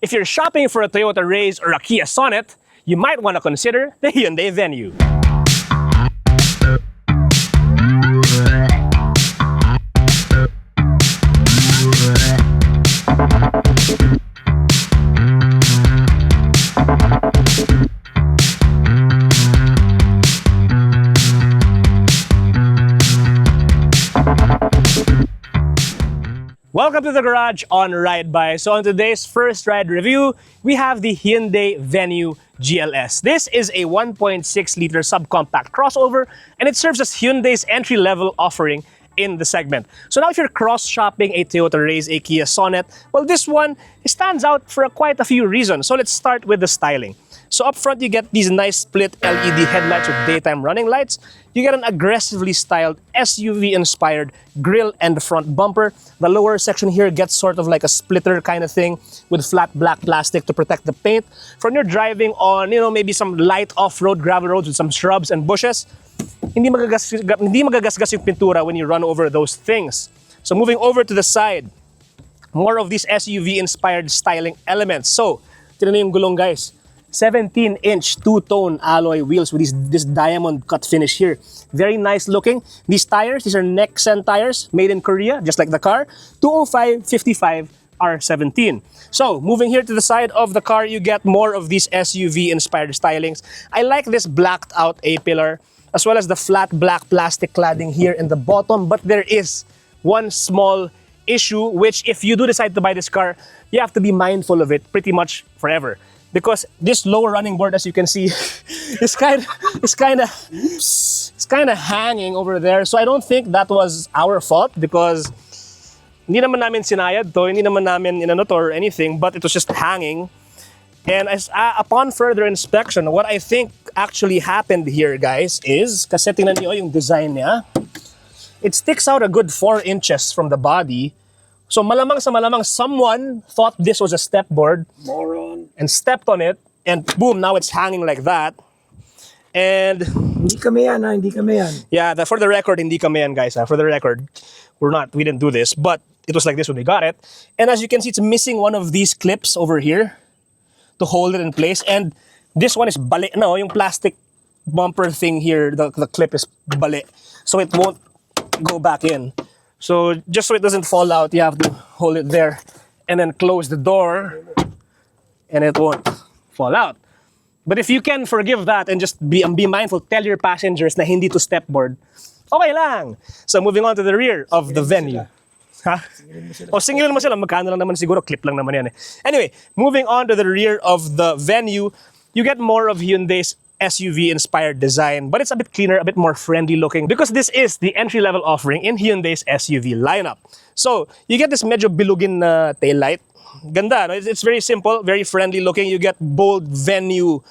If you're shopping for a Toyota Raze or a Kia Sonet, you might want to consider the Hyundai Venue. Welcome to the garage on Ride By. So on today's first ride review, we have the Hyundai Venue GLS. This is a 1.6-liter subcompact crossover, and it serves as Hyundai's entry-level offering in the segment. So now if you're cross-shopping a Toyota Raze, a Kia Sonet, well, this one stands out for quite a few reasons. So let's start with the styling. So up front, you get these nice split LED headlights with daytime running lights. You get an aggressively styled SUV-inspired grille and front bumper. The lower section here gets sort of like a splitter kind of thing with flat black plastic to protect the paint. From you're driving on, maybe some light off-road gravel roads with some shrubs and bushes, hindi magagasgas yung pintura when you run over those things. So moving over to the side, more of these SUV-inspired styling elements. So, tignan niyo yung gulong, guys. 17-inch two-tone alloy wheels with this diamond cut finish here. Very nice looking. These tires, these are Nexen tires made in Korea, just like the car. 205/55 R17. So, moving here to the side of the car, you get more of these SUV-inspired stylings. I like this blacked out A-pillar, as well as the flat black plastic cladding here in the bottom. But there is one small issue, which if you do decide to buy this car, you have to be mindful of it pretty much forever. Because this lower running board, as you can see, is kind of hanging over there. So I don't think that was our fault because hindi naman namin sinayad to, hindi naman namin inano to or anything, but it was just hanging. And upon further inspection, what I think actually happened here, guys, is, kasi tingnan niyo yung design niya, it sticks out a good 4 inches from the body. So malamang sa malamang someone thought this was a step board, moron, and stepped on it, and boom, now it's hanging like that. And hindi kami yan, hindi kami yan. Yeah, for the record, hindi kami yan, guys. For the record, we didn't do this, but it was like this when we got it. And as you can see, it's missing one of these clips over here to hold it in place. And this one is bali. No, yung plastic bumper thing here, the clip is bali, so it won't go back in. So just so it doesn't fall out, you have to hold it there and then close the door and it won't fall out. But if you can forgive that and just be mindful, tell your passengers na hindi to stepboard, okay lang. So moving on to the rear of the Venue. Ha? O singilin mo sila, magkano lang naman siguro, clip lang naman yan eh. Anyway, moving on to the rear of the Venue, you get more of Hyundai's SUV-inspired design, but it's a bit cleaner, a bit more friendly looking because this is the entry-level offering in Hyundai's SUV lineup. So, you get this medyo bilugin na taillight. Ganda, no? It's very simple, very friendly looking. You get bold Venue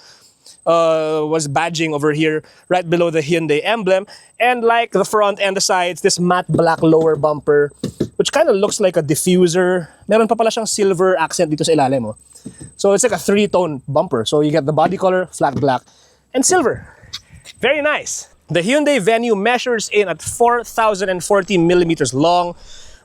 was badging over here right below the Hyundai emblem. And like the front and the sides, this matte black lower bumper, which kind of looks like a diffuser. Meron pa pala siyang silver accent dito sa ilalim mo. So, it's like a 3-tone bumper. So, you get the body color, flat black, and silver. Very nice. The Hyundai Venue measures in at 4,040 millimeters long,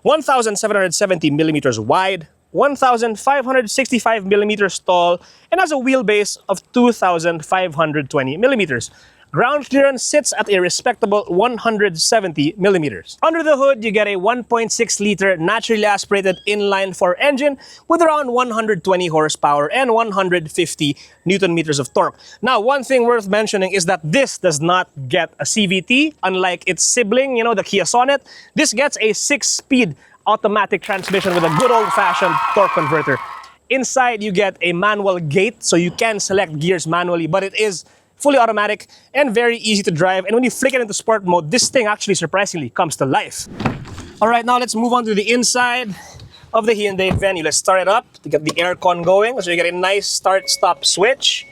1,770 millimeters wide, 1,565 millimeters tall, and has a wheelbase of 2,520 millimeters. Ground clearance sits at a respectable 170 millimeters. Under the hood, you get a 1.6-liter naturally aspirated inline-4 engine with around 120 horsepower and 150 Newton-meters of torque. Now, one thing worth mentioning is that this does not get a CVT, unlike its sibling, the Kia Sonet. This gets a 6-speed automatic transmission with a good old-fashioned torque converter. Inside, you get a manual gate, so you can select gears manually, but it is fully automatic and very easy to drive. And when you flick it into sport mode, this thing actually surprisingly comes to life. All right, now let's move on to the inside of the Hyundai Venue. Let's start it up to get the aircon going. So you get a nice start-stop switch.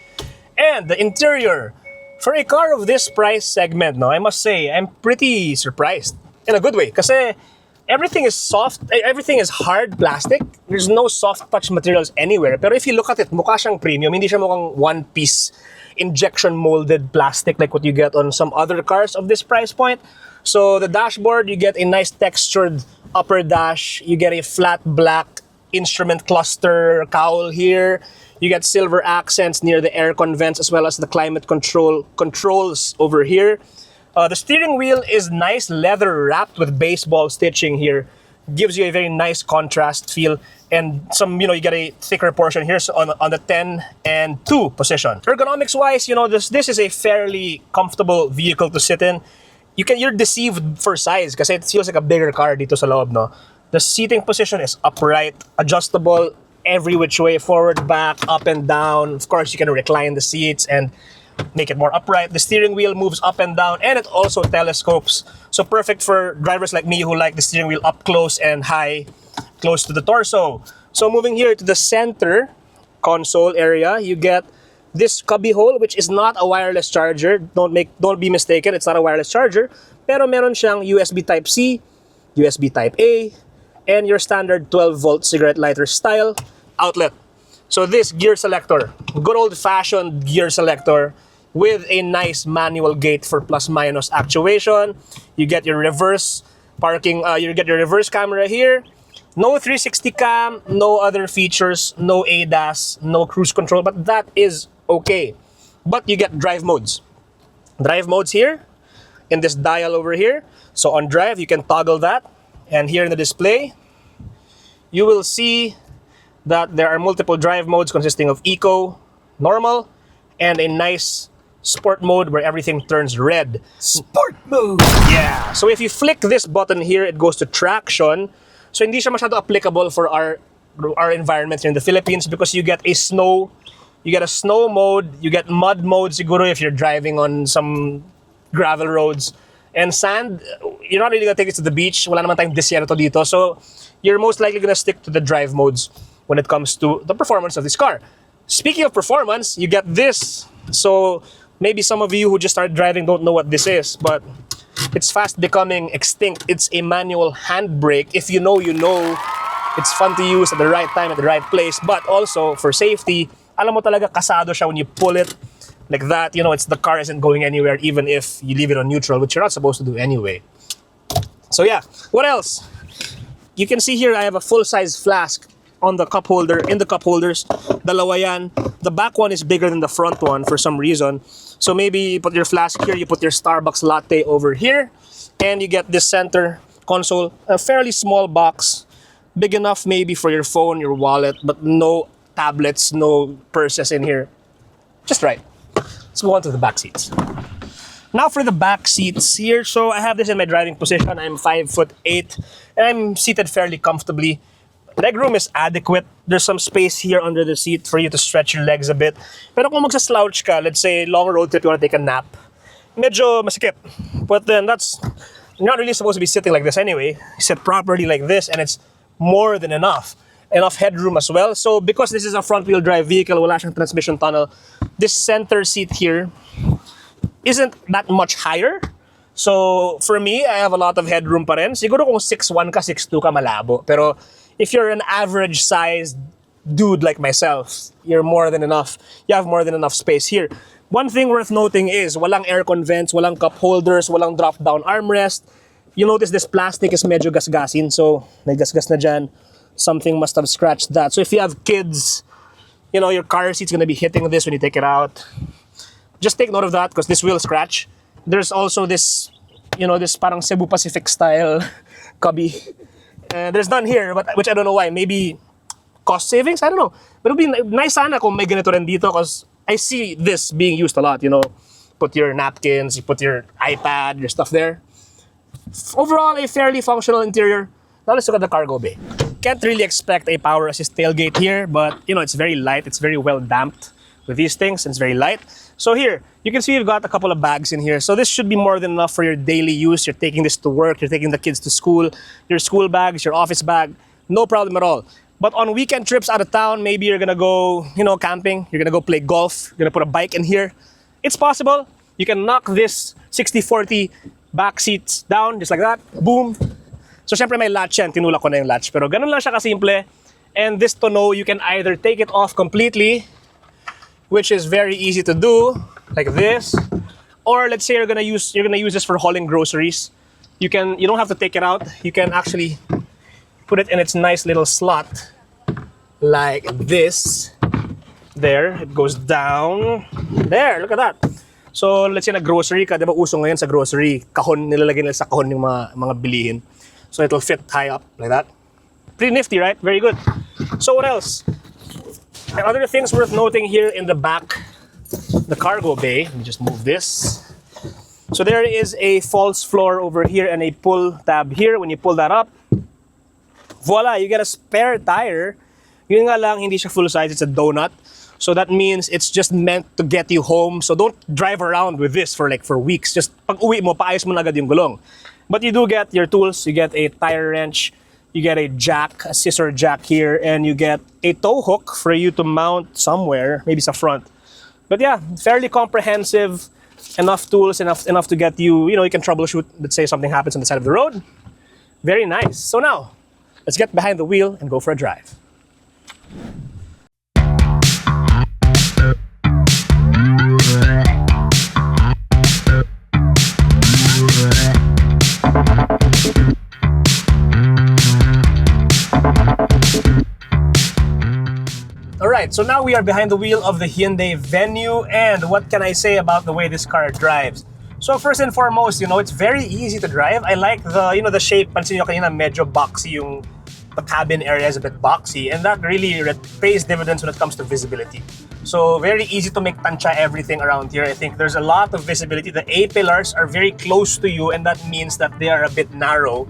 And the interior. For a car of this price segment, I must say, I'm pretty surprised. In a good way. Kasi everything is soft, everything is hard plastic. There's no soft touch materials anywhere. Pero if you look at it, mukha siyang premium. Hindi siya mukhang one-piece injection molded plastic like what you get on some other cars of this price point. So the dashboard, you get a nice textured upper dash. You get a flat black instrument cluster cowl here. You get silver accents near the aircon vents as well as the climate controls over here. The steering wheel is nice leather wrapped with baseball stitching here. Gives you a very nice contrast feel, and some, you get a thicker portion here, so on the 10 and 2 position. Ergonomics wise, this is a fairly comfortable vehicle to sit in. You're deceived for size kasi it feels like a bigger car dito sa loob, no? The seating position is upright, adjustable every which way, forward, back, up and down. Of course, you can recline the seats and make it more upright. The steering wheel moves up and down, and it also telescopes. So perfect for drivers like me who like the steering wheel up close and high, close to the torso. So moving here to the center console area, you get this cubby hole, which is not a wireless charger. Don't be mistaken, it's not a wireless charger. Pero meron siyang USB Type-C, USB Type-A, and your standard 12-volt cigarette lighter style outlet. So this gear selector, good old-fashioned gear selector with a nice manual gate for plus-minus actuation. You get your reverse parking, you get your reverse camera here. No 360 cam, no other features, no ADAS, no cruise control, but that is okay. But you get drive modes. Drive modes here, in this dial over here. So on drive, you can toggle that. And here in the display, you will see that there are multiple drive modes consisting of Eco, Normal, and a nice Sport mode where everything turns red. Sport mode! Yeah. So if you flick this button here, it goes to traction. So hindi siya masyado applicable for our environment here in the Philippines because you get a snow mode, you get mud mode siguro if you're driving on some gravel roads. And sand, you're not really gonna take it to the beach. Wala naman tayong desierto dito. So you're most likely gonna stick to the drive modes when it comes to the performance of this car. Speaking of performance, you get this. So maybe some of you who just started driving don't know what this is, but it's fast becoming extinct. It's a manual handbrake. If you know, you know. It's fun to use at the right time, at the right place. But also, for safety, alam mo talaga kasado siya when you pull it like that. It's the car isn't going anywhere even if you leave it on neutral, which you're not supposed to do anyway. So yeah, what else? You can see here I have a full-size flask on the cup holder, in the cup holders. Dalawa yan. The back one is bigger than the front one for some reason. So maybe you put your flask here, you put your Starbucks latte over here, and you get this center console, a fairly small box, big enough maybe for your phone, your wallet, but no tablets, no purses in here. Just right. Let's move on to the back seats. Now for the back seats here. So I have this in my driving position. I'm 5'8", and I'm seated fairly comfortably. Legroom is adequate. There's some space here under the seat for you to stretch your legs a bit. Pero kung magsa-slouch ka, let's say long road trip, you want to take a nap, medyo masikip. But then you're not really supposed to be sitting like this anyway. You sit properly like this, and it's more than enough. Enough headroom as well. So because this is a front-wheel drive vehicle, wala siyang transmission tunnel, this center seat here isn't that much higher. So for me, I have a lot of headroom pa rin. Siguro kung 6'1 ka, 6'2 ka, malabo. Pero if you're an average sized dude like myself, you're more than enough. You have more than enough space here. One thing worth noting is walang aircon vents, walang cup holders, walang drop-down armrest. You notice this plastic is medyo gasgasin, so may gasgas na dyan. Something must have scratched that. So if you have kids, your car seat's gonna be hitting this when you take it out. Just take note of that because this will scratch. There's also this, this parang Cebu Pacific style cubby. There's none here, but which I don't know why. Maybe cost savings? I don't know. But it would be nice sana kung may ganito rin dito because I see this being used a lot. Put your napkins, you put your iPad, your stuff there. Overall, a fairly functional interior. Now let's look at the cargo bay. Can't really expect a power assist tailgate here, but it's very light. It's very well damped with these things. It's very light. So here, you can see we've got a couple of bags in here. So this should be more than enough for your daily use. You're taking this to work, you're taking the kids to school, your school bags, your office bag, no problem at all. But on weekend trips out of town, maybe you're gonna go, camping, you're gonna go play golf, you're gonna put a bike in here. It's possible. You can knock this 60-40 back seats down, just like that. Boom. So syempre may latch yan, tinulak ko na yung latch. Pero ganun lang siya kasimple. And this tonneau, you can either take it off completely, which is very easy to do, like this. Or let's say you're gonna use this for hauling groceries. You don't have to take it out. You can actually put it in its nice little slot like this. There, it goes down. There, look at that. So, let's say nag-grocery ka, di ba uso ngayon sa grocery, kahon, nilalagay nila sa kahon yung mga bilihin. So, it'll fit high up, like that. Pretty nifty, right? Very good. So, what else? And other things worth noting here in the back, the cargo bay. Let me just move this. So, there is a false floor over here and a pull tab here. When you pull that up, voila, you get a spare tire. Yun nga lang, hindi siya full size, it's a donut. So that means it's just meant to get you home. So don't drive around with this for weeks. Just pag uwi mo, paayos mo na agad yung gulong. But you do get your tools. You get a tire wrench. You get a jack, a scissor jack here. And you get a tow hook for you to mount somewhere, maybe sa front. But yeah, fairly comprehensive. Enough tools, enough to get you, you can troubleshoot, let's say something happens on the side of the road. Very nice. So now, let's get behind the wheel and go for a drive. Alright, so now we are behind the wheel of the Hyundai Venue, and what can I say about the way this car drives? So first and foremost, it's very easy to drive. I like the shape. Pansin nyo kanina, medyo boxy the cabin area is a bit boxy, and that really pays dividends when it comes to visibility. So very easy to make tansya everything around here. I think there's a lot of visibility. The A-pillars are very close to you, and that means that they are a bit narrow.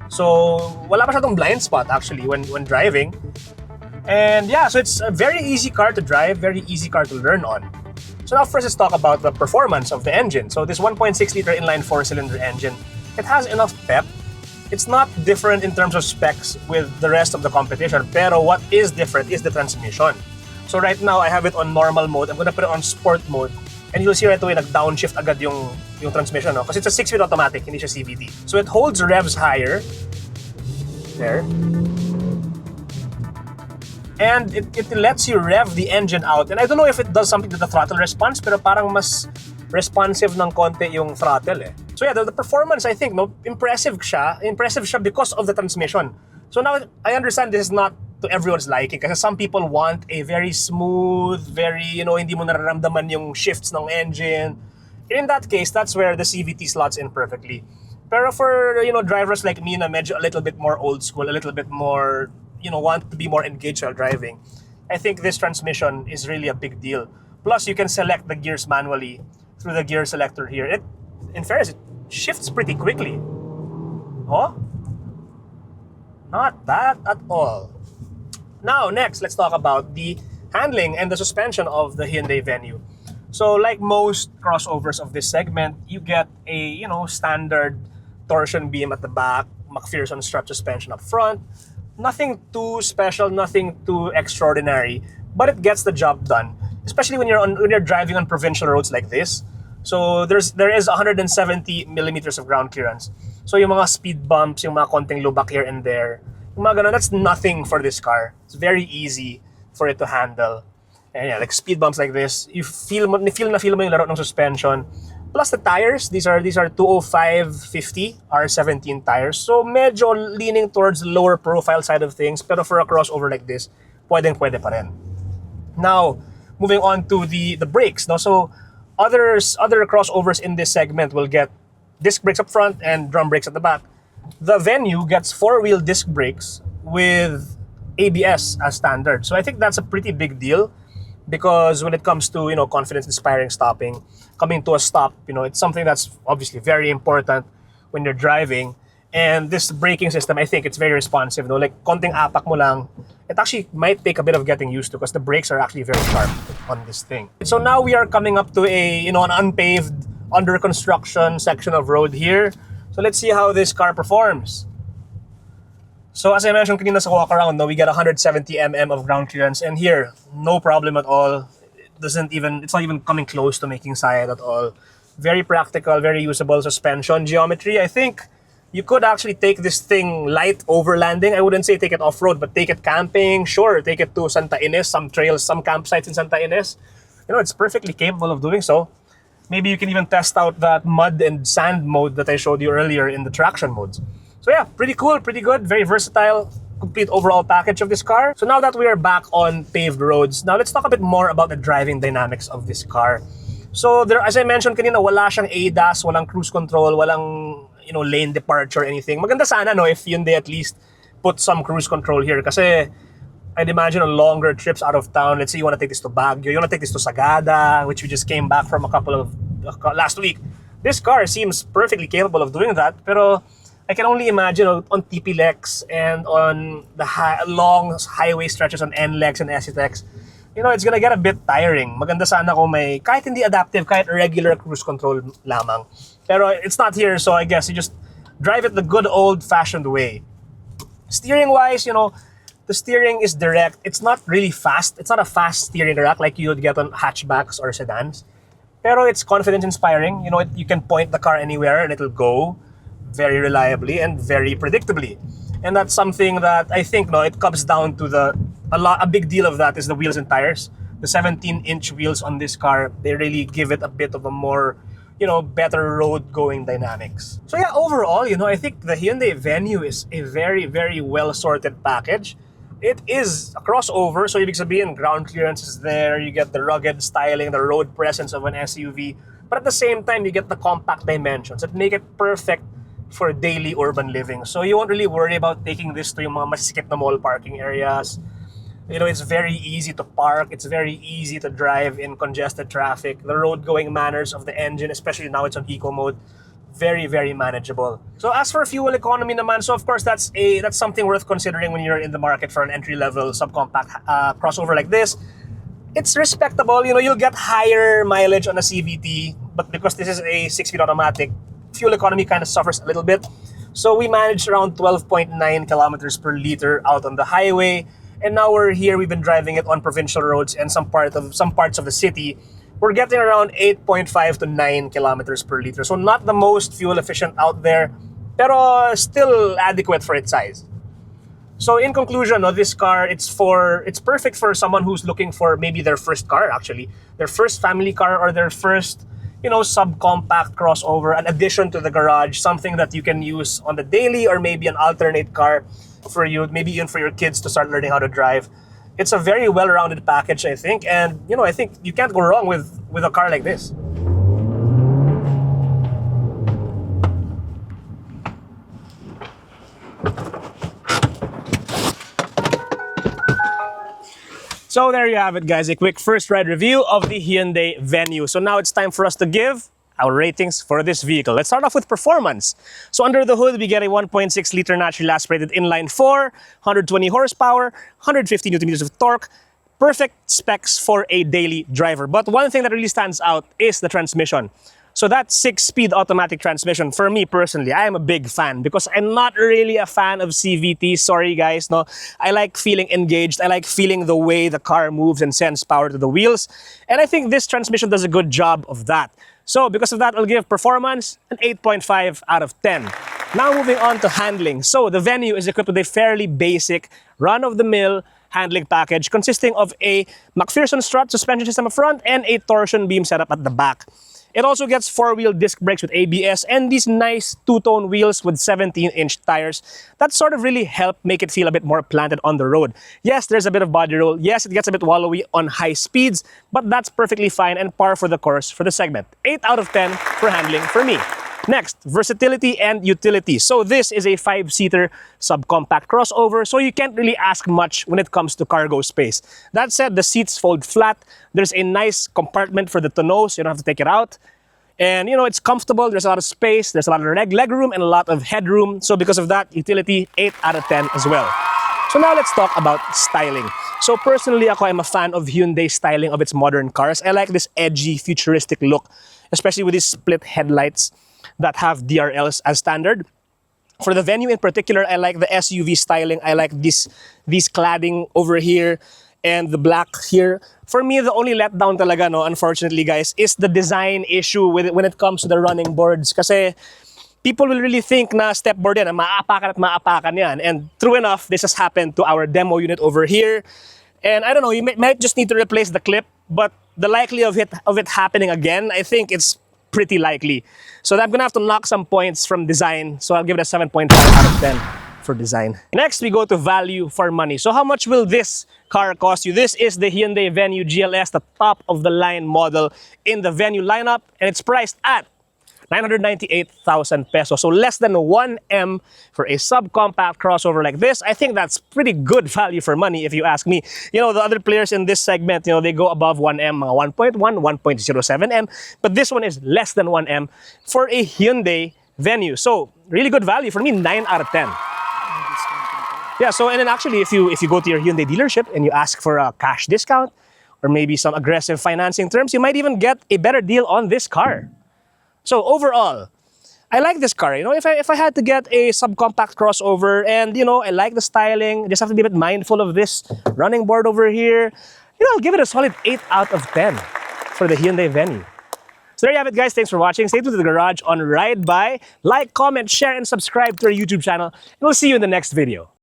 So wala masyadong blind spot actually when driving. And yeah, so it's a very easy car to drive, very easy car to learn on. So now first let's talk about the performance of the engine. So this 1.6-liter inline 4-cylinder engine, it has enough pep. It's not different in terms of specs with the rest of the competition, pero what is different is the transmission. So right now, I have it on normal mode. I'm gonna put it on sport mode. And you'll see right away, nag-downshift agad yung transmission, no? Kasi it's a 6-speed automatic, hindi siya CVT. So it holds revs higher. There. And it lets you rev the engine out. And I don't know if it does something to the throttle response, pero parang mas responsive ng konti yung throttle eh. So yeah, the performance, I think, impressive siya because of the transmission. So now, I understand this is not to everyone's liking kasi some people want a very smooth, very, hindi mo nararamdaman yung shifts ng engine. In that case, that's where the CVT slots in perfectly. Pero for, drivers like me na medyo a little bit more old school, a little bit more, want to be more engaged while driving, I think this transmission is really a big deal. Plus, you can select the gears manually through the gear selector here. In fairness, it shifts pretty quickly. Oh? Not bad at all. Now, next, let's talk about the handling and the suspension of the Hyundai Venue. So, like most crossovers of this segment, you get a, standard torsion beam at the back, McPherson strut suspension up front. Nothing too special, nothing too extraordinary, but it gets the job done, especially when you're driving on provincial roads like this. So there is 170 millimeters of ground clearance. So yung mga speed bumps, yung mga konting lubak here and there, yung mga ganun, that's nothing for this car. It's very easy for it to handle. And yeah, like speed bumps like this, you feel mo yung laro ng suspension. Plus the tires, these are 205/50 R17 tires. So medyo leaning towards the lower profile side of things, pero for a crossover like this, pwede pa rin. Now, moving on to the brakes, no? So other crossovers in this segment will get disc brakes up front and drum brakes at the back. The Venue gets 4-wheel disc brakes with ABS as standard. So I think that's a pretty big deal because when it comes to, confidence-inspiring stopping, coming to a stop, it's something that's obviously very important when you're driving. And this braking system, I think it's very responsive. Like, konting apak mo lang, it actually might take a bit of getting used to because the brakes are actually very sharp on this thing. So now we are coming up to an unpaved, under construction section of road here. So let's see how this car performs. So as I mentioned kanina sa walk around, we get 170 mm of ground clearance, and here, no problem at all. It's not even coming close to making side at all. Very practical, very usable suspension geometry. I think you could actually take this thing light overlanding. I wouldn't say take it off-road, but take it camping. Sure, take it to Santa Ines, some trails, some campsites in Santa Ines. It's perfectly capable of doing so. Maybe you can even test out that mud and sand mode that I showed you earlier in the traction modes. So yeah, pretty cool, pretty good, very versatile. complete overall package of this car. So now that we are back on paved roads, now let's talk a bit more about the driving dynamics of this car. So there, as I mentioned kanina, wala siyang ADAS, walang cruise control, walang lane departure or anything. Maganda sana no if Hyundai at least put some cruise control here kasi I'd imagine on longer trips out of town, let's say you want to take this to Baguio, you want to take this to Sagada, which we just came back from a couple of last week. This car seems perfectly capable of doing that, pero I can only imagine on TP-Lex and on the long highway stretches on NLEX and SETEX, it's gonna get a bit tiring. Maganda sana kung may, kahit hindi adaptive, kahit regular cruise control lamang. Pero it's not here, so I guess you just drive it the good old-fashioned way. Steering-wise, the steering is direct. It's not really fast. It's not a fast steering rack like you would get on hatchbacks or sedans. Pero it's confidence-inspiring. You can point the car anywhere and it'll go very reliably and very predictably. And that's something that I think it comes down to a big deal of that is the wheels and tires. The 17-inch wheels on this car, they really give it a bit of a more better road-going dynamics. So yeah, overall, I think the Hyundai Venue is a very, very well-sorted package. It is a crossover, so ibig sabihin, ground clearance is there, you get the rugged styling, the road presence of an SUV, but at the same time, you get the compact dimensions that make it perfect for daily urban living. So you won't really worry about taking this to yung mga masisikip na mall parking areas. It's very easy to park. It's very easy to drive in congested traffic. The road-going manners of the engine, especially now it's on eco mode, very, very manageable. So as for fuel economy naman, so of course that's something worth considering when you're in the market for an entry-level subcompact crossover like this. It's respectable. You'll get higher mileage on a CVT, but because this is a 6-speed automatic, fuel economy kind of suffers a little bit. So we managed around 12.9 kilometers per liter out on the highway. And now we're here, we've been driving it on provincial roads and some parts of the city. We're getting around 8.5 to 9 kilometers per liter. So not the most fuel efficient out there, pero still adequate for its size. So in conclusion, this car, it's perfect for someone who's looking for maybe their first car actually, their first family car or their first subcompact crossover, an addition to the garage, something that you can use on the daily or maybe an alternate car for you, maybe even for your kids to start learning how to drive. It's a very well-rounded package, I think, and I think you can't go wrong with a car like this. So there you have it, guys, a quick first ride review of the Hyundai Venue. So now it's time for us to give our ratings for this vehicle. Let's start off with performance. So under the hood, we get a 1.6-liter naturally aspirated inline-4, 120 horsepower, 150 newton meters of torque, perfect specs for a daily driver. But one thing that really stands out is the transmission. So that 6-speed automatic transmission, for me personally, I am a big fan because I'm not really a fan of CVT. Sorry guys, no. I like feeling engaged. I like feeling the way the car moves and sends power to the wheels. And I think this transmission does a good job of that. So because of that, I'll give performance an 8.5 out of 10. Now moving on to handling. So the Venue is equipped with a fairly basic, run-of-the-mill handling package consisting of a McPherson strut suspension system up front and a torsion beam setup at the back. It also gets 4-wheel disc brakes with ABS and these nice two-tone wheels with 17-inch tires that sort of really help make it feel a bit more planted on the road. Yes, there's a bit of body roll. Yes, it gets a bit wallowy on high speeds, but that's perfectly fine and par for the course for the segment. 8 out of 10 for handling for me. Next, versatility and utility. So this is a 5-seater subcompact crossover, so you can't really ask much when it comes to cargo space. That said, the seats fold flat. There's a nice compartment for the tonneau, so you don't have to take it out. And it's comfortable, there's a lot of space, there's a lot of leg room and a lot of headroom. So because of that, utility, 8 out of 10 as well. So now let's talk about styling. So personally, I'm a fan of Hyundai styling of its modern cars. I like this edgy, futuristic look, especially with these split headlights that have DRLs as standard. For the Venue in particular, I like the SUV styling. I like these cladding over here and the black here. For me, the only letdown talaga, unfortunately, guys, is the design issue when it comes to the running boards. Kasi people will really think na step board yan, maapakan at maapakan yan. And true enough, this has happened to our demo unit over here. And I don't know, you might just need to replace the clip, but the likelihood of it happening again, I think it's pretty likely. So I'm gonna have to knock some points from design. So I'll give it a 7.5 out of 10 for design. Next, we go to value for money. So how much will this car cost you? This is the Hyundai Venue GLS, the top of the line model in the Venue lineup, and it's priced at 998,000 pesos. So less than 1M for a subcompact crossover like this. I think that's pretty good value for money if you ask me. You know, the other players in this segment, you know, they go above 1M, mga 1.1, 1.07M, but this one is less than 1M for a Hyundai Venue. So really good value for me, 9 out of 10. Yeah, so and then actually if you go to your Hyundai dealership and you ask for a cash discount or maybe some aggressive financing terms, you might even get a better deal on this car. So overall, I like this car. You know, if I had to get a subcompact crossover, and you know, I like the styling, just have to be a bit mindful of this running board over here. You know, I'll give it a solid 8 out of 10 for the Hyundai Venue. So there you have it, guys. Thanks for watching. Stay tuned to the garage on Ride By. Like, comment, share, and subscribe to our YouTube channel. And we'll see you in the next video.